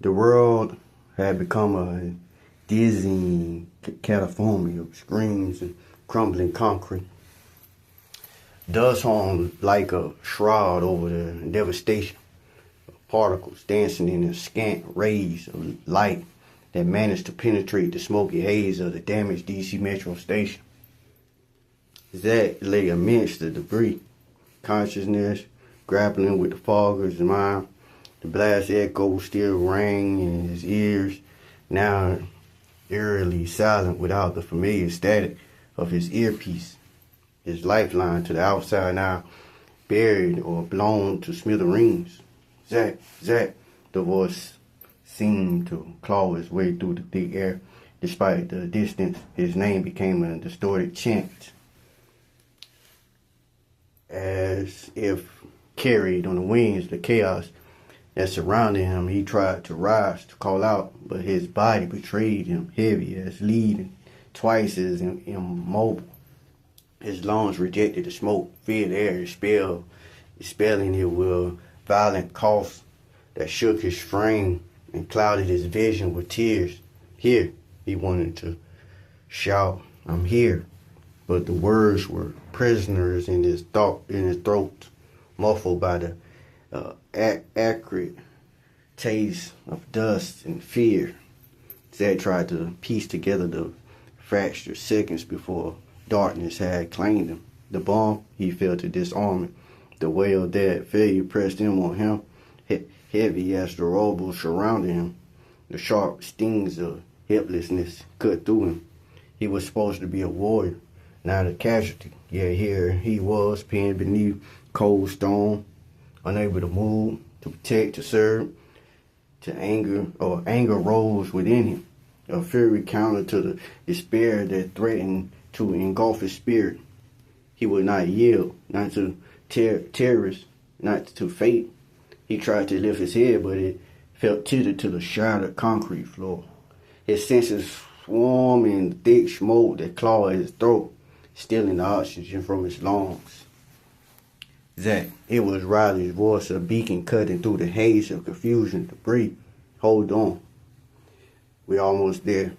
The world had become a dizzying cacophony of screams and crumbling concrete. Dust hung like a shroud over the devastation of particles dancing in the scant rays of light that managed to penetrate the smoky haze of the damaged DC Metro station. Zach lay amidst the debris, consciousness grappling with the fog of his mind. The blast echo still rang in his ears, now eerily silent without the familiar static of his earpiece. His lifeline to the outside now buried or blown to smithereens. Zach, Zach, the voice seemed to claw its way through the thick air. Despite the distance, his name became a distorted chant, as if carried on the wings of the chaos that surrounded him. He tried to rise, to call out, but his body betrayed him, heavy as lead and twice as immobile. His lungs rejected the smoke, filled the air, expelling it with violent coughs that shook his frame and clouded his vision with tears. Here, he wanted to shout, "I'm here," but the words were prisoners in his throat, muffled by the acrid taste of dust and fear. Zed tried to piece together the fractured seconds before darkness had claimed him. The bomb, he felt to disarm it. The weight of that failure pressed in on him, heavy as the rubble surrounding him. The sharp stings of helplessness cut through him. He was supposed to be a warrior, not a casualty. Yet here he was, pinned beneath cold stone, unable to move, to protect, to serve. Anger rose within him, a fury counter to the despair that threatened to engulf his spirit. He would not yield, not to terrorists, not to fate. He tried to lift his head, but it felt tethered to the shattered concrete floor. His senses swarmed in thick smoke that clawed his throat, stealing the oxygen from his lungs. Zach, it was Riley's voice, a beacon cutting through the haze of confusion, debris. Hold on. We're almost there.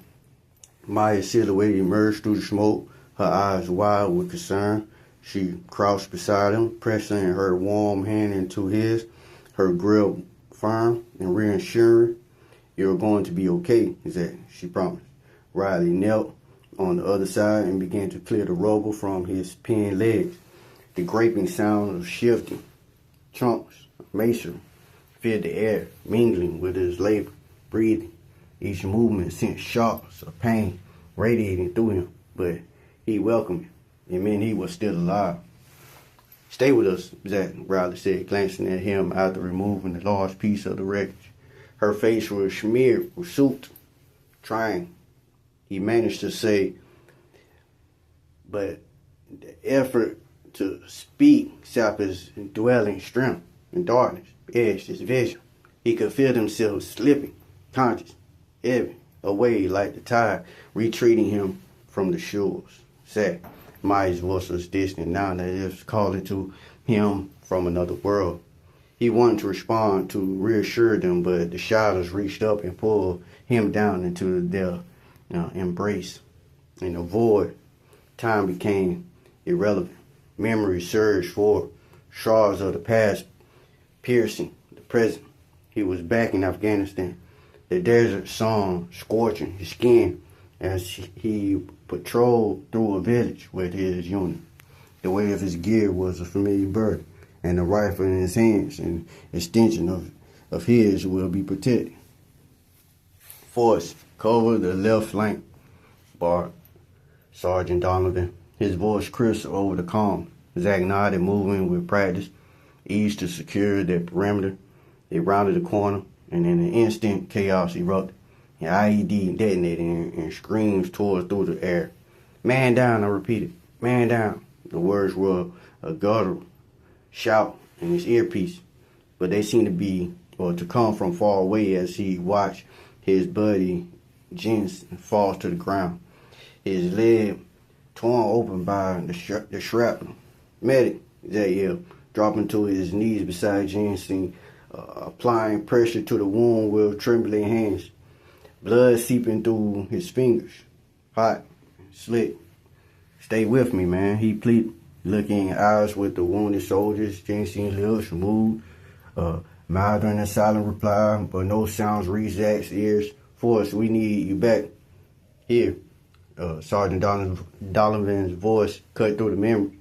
Maya's silhouette emerged through the smoke, her eyes wide with concern. She crouched beside him, pressing her warm hand into his, her grip firm and reassuring. "You're going to be okay," Zach, she promised. Riley knelt on the other side and began to clear the rubble from his pinned legs. The graping sound of shifting chunks of masonry filled the air, mingling with his labor, breathing. Each movement sent shocks of pain radiating through him, but he welcomed it. It meant he was still alive. "Stay with us," Zach, Riley said, glancing at him after removing a large piece of the wreckage. Her face was smeared with soot. Trying, he managed to say, but the effort to speak sapped his dwelling strength, and darkness edged his vision. He could feel himself slipping, conscious, heavy, away like the tide, retreating him from the shores. Zach, Maya's voice was distant now, that it was calling to him from another world. He wanted to respond, to reassure them, but the shadows reached up and pulled him down into their embrace. In the void, time became irrelevant. Memory surged forward, shards of the past piercing the present. He was back in Afghanistan, the desert sun scorching his skin as he patrolled through a village with his unit. The weight of his gear was a familiar burden, and the rifle in his hands, an extension of his, will be protected. "Force, cover the left flank," barked Sergeant Donovan, his voice crisp over the comm. Zach nodded, moving with practice, ease to secure their perimeter. They rounded the corner, and in an instant, chaos erupted. An IED detonated and screams tore through the air. "Man down," I repeated. "Man down." The words were a guttural shout in his earpiece, but they seemed to come from far away as he watched his buddy Jensen fall to the ground, his leg torn open by the shrapnel. "Medic," Zach yelled, dropping to his knees beside Jensen, applying pressure to the wound with trembling hands. Blood seeping through his fingers. Hot, slick. Stay with me, man, he pleaded, looking in eyes with the wounded soldiers, ginseng lips moved. Milder and a silent reply, but no sounds reached Zach's ears. Force, we need you back here. Sergeant Donovan's voice cut through the memory,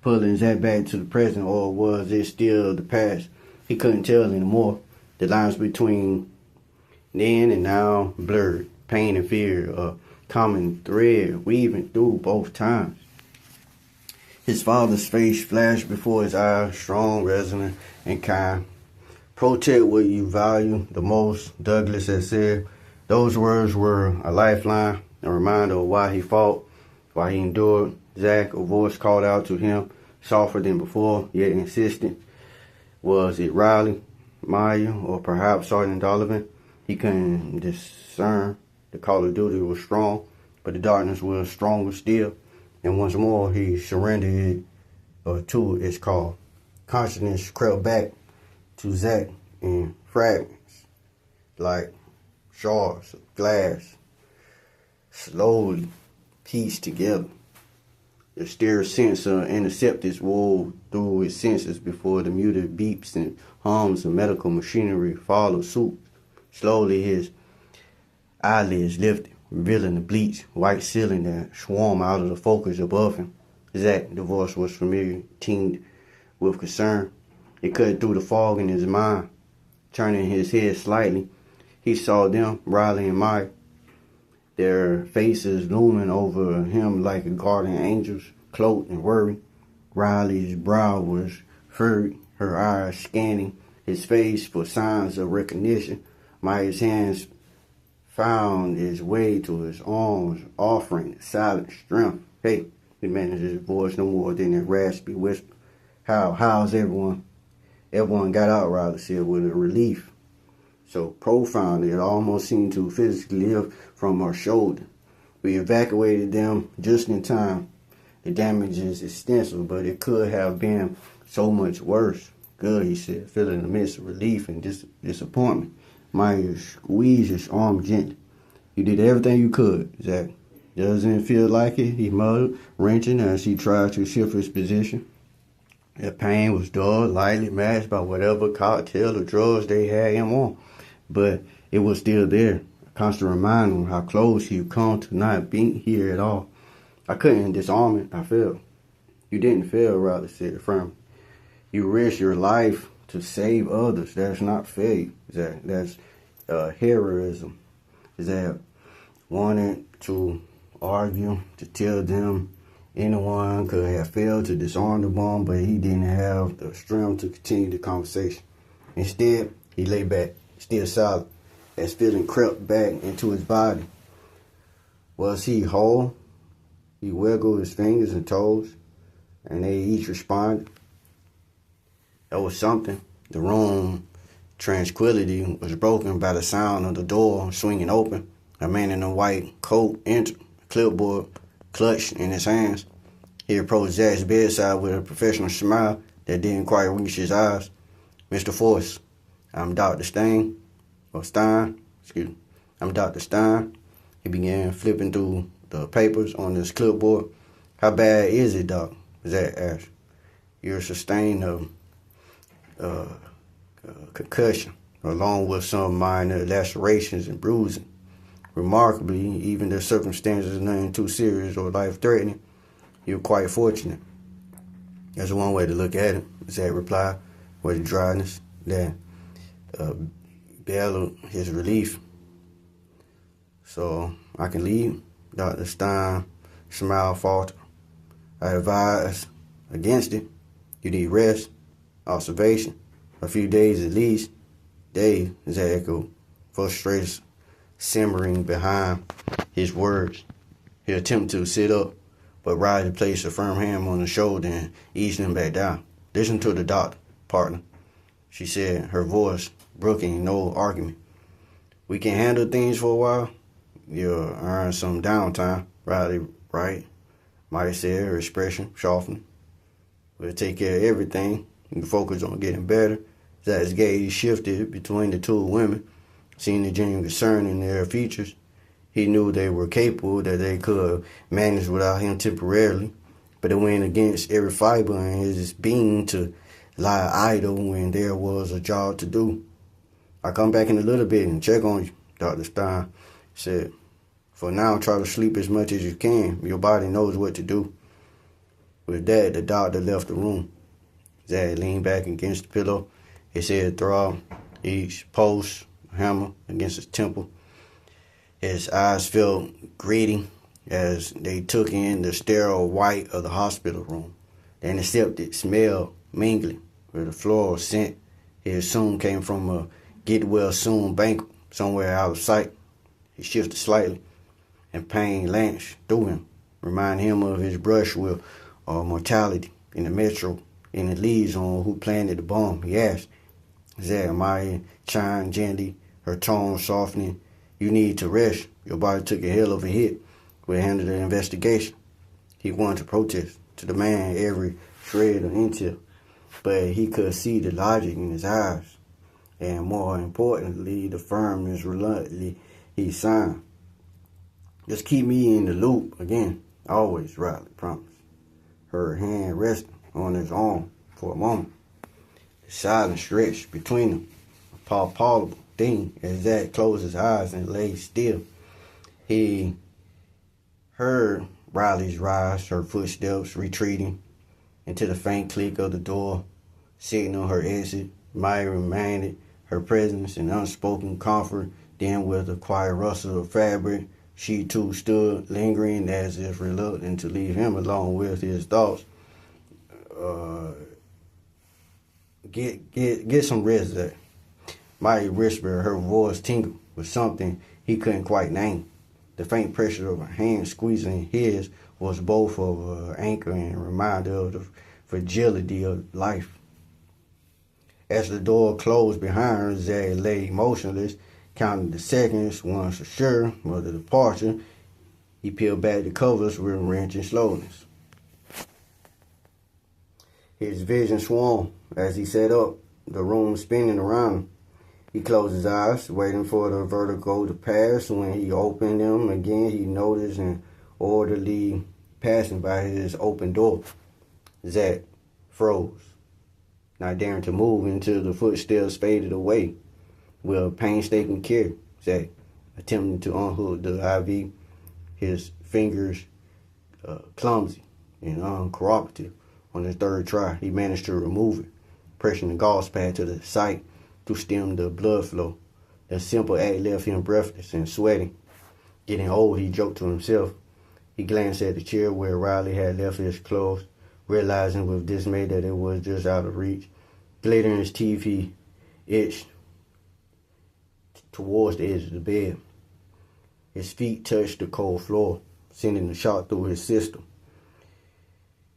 pulling Zach back to the present, or was it still the past? He couldn't tell anymore. The lines between then and now blurred. Pain and fear, a common thread weaving through both times. His father's face flashed before his eyes, strong, resonant, and kind. Protect what you value the most, Douglas had said. Those words were a lifeline, a reminder of why he fought, why he endured. Zach, a voice called out to him, softer than before, yet insistent. Was it Riley, Maya, or perhaps Sergeant Donovan? He couldn't discern. The call of duty was strong, but the darkness was stronger still. And once more, he surrendered to its call. Consciousness crept back to Zach in fragments, like shards of glass, slowly pieced together. The stirred sense of antiseptics wove through his senses before the muted beeps and hums of medical machinery followed suit. Slowly his eyelids lifted, revealing the bleached white ceiling that swarmed out of the focus above him. Zach, the voice was familiar, tinged with concern. It cut through the fog in his mind. Turning his head slightly, he saw them, Riley and Mike, their faces looming over him like guardian angels, cloaked in worry. Riley's brow was furrowed, her eyes scanning his face for signs of recognition. Mike's hands found his way to his arms, offering silent strength. Hey, he managed his voice no more than a raspy whisper. How's everyone? Everyone got out, Riley said with a relief so profound it almost seemed to physically lift from her shoulder. We evacuated them just in time. The damage is extensive, but it could have been so much worse. Good, he said, feeling a mix of relief and disappointment. Maya squeezed his arm gently. You did everything you could, Zach. Doesn't it feel like it? He muttered, wrenching as he tried to shift his position. The pain was dull, lightly matched by whatever cocktail or drugs they had him on. But it was still there, a constant reminder of how close he'd come to not being here at all. I couldn't disarm it. I failed. You didn't fail, Riley said firmly. You risked your life to save others. That's not failure, Zach. That's heroism. Zach wanted to argue, to tell them anyone could have failed to disarm the bomb, but he didn't have the strength to continue the conversation. Instead, he lay back, still silent, as feeling crept back into his body. Was he whole? He wiggled his fingers and toes, and they each responded. There was something. The room tranquility was broken by the sound of the door swinging open. A man in a white coat entered, a clipboard clutched in his hands. He approached Zach's bedside with a professional smile that didn't quite reach his eyes. Mr. Force, I'm Dr. Stein. I'm Dr. Stein. He began flipping through the papers on his clipboard. How bad is it, Doc? Zach asked. You're sustained a concussion, along with some minor lacerations and bruising. Remarkably, even the circumstances are nothing too serious or life-threatening. You're quite fortunate. That's one way to look at it, Zach replied with a dryness that bellowed his relief. So I can leave? Dr. Stein smiled faltered. I advise against it. You need rest, observation, a few days at least. Days, Zach echoed, frustration simmering behind his words. He attempted to sit up, but Riley placed a firm hand on his shoulder and eased him back down. Listen to the doctor, partner, she said, her voice brooking no argument. We can handle things for a while. You'll earn some downtime, Riley, right? Maya said, her expression softening. We'll take care of everything. You can focus on getting better. Zach's gaze shifted between the two women, seeing the genuine concern in their features. He knew they were capable, that they could manage without him temporarily, but it went against every fiber in his being to lie idle when there was a job to do. "I'll come back in a little bit and check on you," Dr. Stein said. "For now, try to sleep as much as you can. Your body knows what to do." With that, the doctor left the room. Zach leaned back against the pillow, his head throbbed, each pulse a hammer against his temple. His eyes felt greedy as they took in the sterile white of the hospital room. The antiseptic smell mingling with the floral scent he assumed came from a get-well-soon banquet somewhere out of sight. He shifted slightly, and pain lanced through him, reminding him of his brush with mortality in the metro, in the liaison who planted the bomb. He asked. Zach Maya chimed gently, her tone softening. "You need to rest. Your body took a hell of a hit. We'll handle the investigation." He wanted to protest, to demand every shred of intel, but he could see the logic in his eyes, and more importantly, the firmness reluctantly he signed. "Just keep me in the loop again, always," Riley promised, her hand resting on his arm for a moment. The silence stretched between them, a palpable thing as Zach closed his eyes and lay still. He heard Riley's rise, her footsteps retreating into the faint click of the door, signal her exit. Maya reminded her presence and unspoken comfort. Then, with a quiet rustle of fabric, she too stood, lingering as if reluctant to leave him alone with his thoughts. Get some rest, Zach." Maya whispered, her voice tingled with something he couldn't quite name. The faint pressure of her hand squeezing his was both of an anchor and a reminder of the fragility of life. As the door closed behind her, Zach lay motionless, counting the seconds. Once assured of the departure, he peeled back the covers with wrenching slowness. His vision swung as he sat up, the room spinning around him. He closed his eyes, waiting for the vertigo to pass. When he opened them again, he noticed an orderly passing by his open door. Zach froze, not daring to move until the footsteps faded away. With painstaking care, Zach attempted to unhook the IV, his fingers clumsy and uncooperative. On his third try, he managed to remove it, pressing the gauze pad to the site to stem the blood flow. The simple act left him breathless and sweating. Getting old, he joked to himself. He glanced at the chair where Riley had left his clothes, realizing with dismay that it was just out of reach. Glittering his teeth, he itched towards the edge of the bed. His feet touched the cold floor, sending a shock through his system.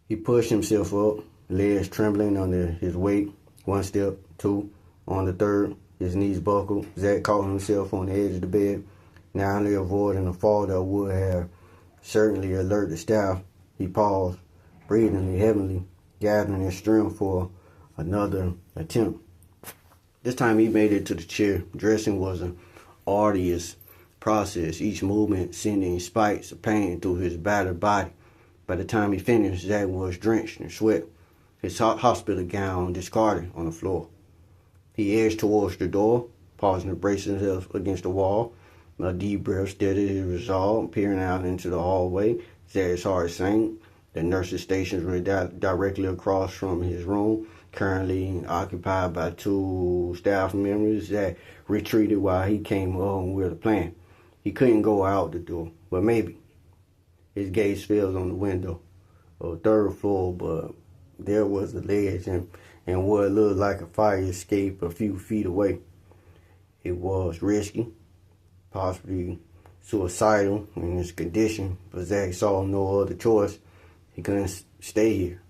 He pushed himself up, legs trembling under his weight. One step, two. On the third, his knees buckled. Zach caught himself on the edge of the bed, narrowly avoiding a fall that would have certainly alerted the staff. He paused, breathing heavily, gathering his strength for another attempt. This time he made it to the chair. Dressing was an arduous process, each movement sending spikes of pain through his battered body. By the time he finished, Zach was drenched in sweat, his hospital gown discarded on the floor. He edged towards the door, pausing to brace himself against the wall. A deep breath steadied his resolve, peering out into the hallway. Zach's heart sank. The nurses' stations were directly across from his room, currently occupied by two staff members. Zach retreated while he came up with a plan. He couldn't go out the door, but maybe. His gaze fell on the window, a third floor, but there was the ledge and what looked like a fire escape a few feet away. It was risky, possibly suicidal in his condition, but Zach saw no other choice. He couldn't stay here.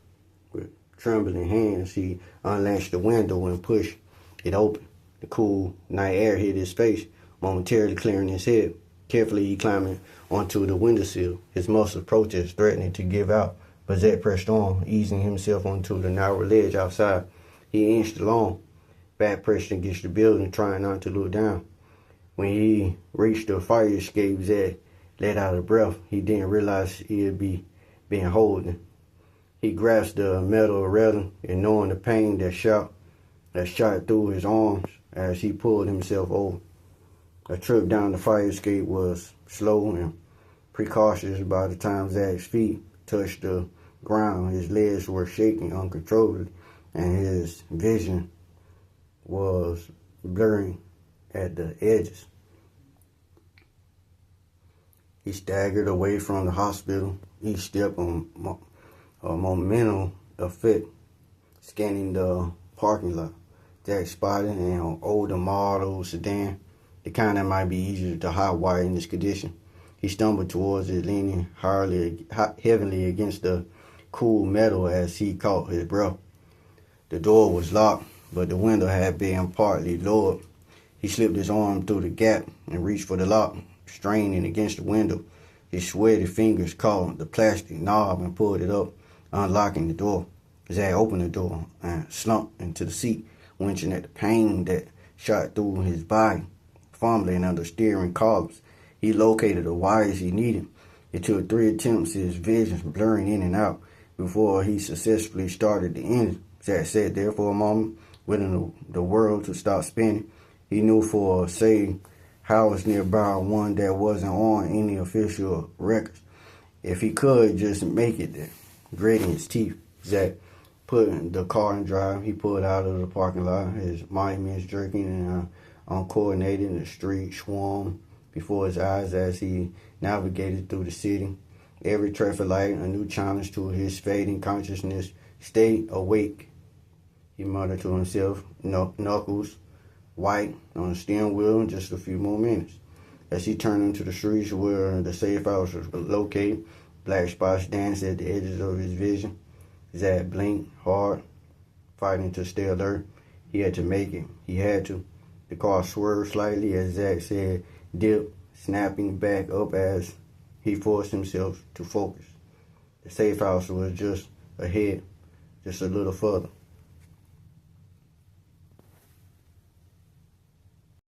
With trembling hands, he unlatched the window and pushed it open. The cool night air hit his face, momentarily clearing his head. Carefully, he climbed onto the windowsill, his muscles protest threatening to give out. But Zach pressed on, easing himself onto the narrow ledge outside. He inched along, back pressed against the building, trying not to look down. When he reached the fire escape, Zach let out a breath. He didn't realize he had been holding. He grasped the metal railing, ignoring the pain that shot through his arms as he pulled himself over. A trip down the fire escape was slow and precautious. By the time Zach's feet touched the ground, his legs were shaking uncontrollably, and his vision was blurring at the edges. He staggered away from the hospital, each step a momentum effect, scanning the parking lot. Jack spotted an older model sedan, the kind that might be easier to hotwire in this condition. He stumbled towards it, leaning heavily against the cool metal as he caught his breath. The door was locked, but the window had been partly lowered. He slipped his arm through the gap and reached for the lock, straining against the window. His sweaty fingers caught the plastic knob and pulled it up, unlocking the door. Zach opened the door and slumped into the seat, winching at the pain that shot through his body. Fumbling under steering columns, he located the wires he needed. It took 3 attempts, his vision blurring in and out, before he successfully started the engine. Zach sat there for a moment, waiting the world to stop spinning. He knew for a house nearby, one that wasn't on any official records. If he could just make it there. Gritting his teeth, Zach put the car in drive. He pulled out of the parking lot, his monuments jerking and uncoordinated. The street swarmed before his eyes as he navigated through the city. Every traffic light, a new challenge to his fading consciousness. Stay awake, he muttered to himself, knuckles white on the steering wheel in just a few more minutes. As he turned into the streets where the safe house was located, black spots danced at the edges of his vision. Zach blinked hard, fighting to stay alert. He had to make it. He had to. The car swerved slightly as Zach's head dipped, snapping back up as he forced himself to focus. The safe house was just ahead, just a little further.